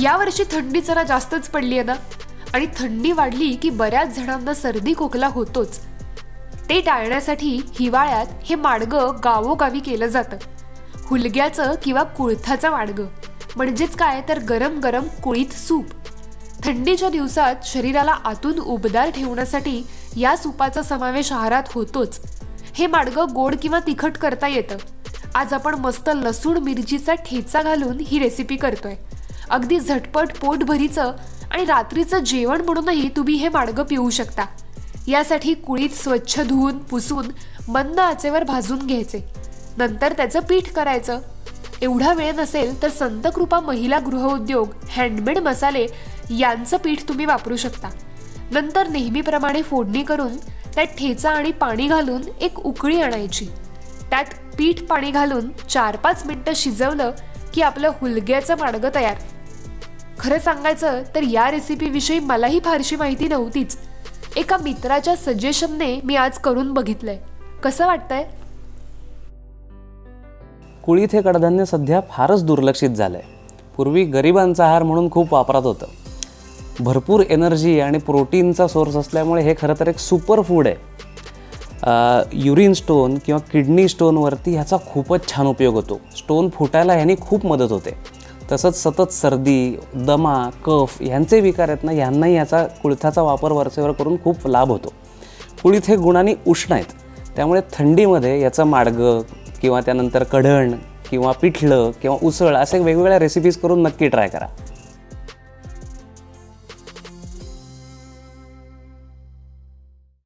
यावर्षी थंडी जरा जास्तच पडली आहे ना, आणि थंडी वाढली की बऱ्याच जणांना सर्दी खोकला होतोच. ते टाळण्यासाठी हिवाळ्यात हे माडगं गावोगावी केलं जातं. हुलग्याचं किंवा कुळथाचं माडगं, म्हणजेच काय तर गरम गरम कुळीथ सूप. थंडीच्या दिवसात शरीराला आतून उबदार ठेवण्यासाठी या सूपाचा समावेश आहारात होतोच. हे माडगं गोड किंवा तिखट करता येतं. आज आपण मस्त लसूण मिरचीचा ठेचा घालून ही रेसिपी करतोय. अगदी झटपट पोटभरीचं आणि रात्रीचं जेवण म्हणूनही तुम्ही हे माडगं पिऊ शकता. यासाठी कुळीथ स्वच्छ धुवून पुसून मंद आचेवर भाजून घ्यायचे. नंतर त्याचं पीठ करायचं. एवढा वेळ नसेल तर संतकृपा महिला गृहउद्योग हँडमेड मसाले यांचं पीठ तुम्ही वापरू शकता. नंतर नेहमीप्रमाणे फोडणी करून त्यात ठेचा आणि पाणी घालून एक उकळी आणायची. त्यात पीठ पाणी घालून 4-5 मिनिटं शिजवलं की आपलं हुलग्याचं माडगं तयार. खरं सांगायचं तर या रेसिपीविषयी मलाही फारशी माहिती नव्हतीच. एका मित्राच्या सजेशनने मी आज करून बघितलंय. कसं वाटतंय? कुळीथ हे कडधान्य सध्या फारच दुर्लक्षित झालंय. पूर्वी गरिबांचा आहार म्हणून खूप वापरात होतं. भरपूर एनर्जी आणि प्रोटीनचा सोर्स असल्यामुळे हे खरं तर एक सुपर फूड आहे. युरिन स्टोन किंवा किडनी स्टोनवरती ह्याचा खूपच छान उपयोग होतो. स्टोन फुटायला ह्याने खूप मदत होते. तसंच सतत सर्दी, दमा, कफ ह्यांचे विकार आहेत ना, ह्यांनाही याचा कुळथाचा वापर वरचेवर करून खूप लाभ होतो. कुळीथ हे गुणांनी उष्ण आहेत, त्यामुळे थंडीमध्ये याचं माडगं किंवा त्यानंतर कढण किंवा पिठलं किंवा उसळ असे वेगवेगळ्या रेसिपीज करून नक्की ट्राय करा.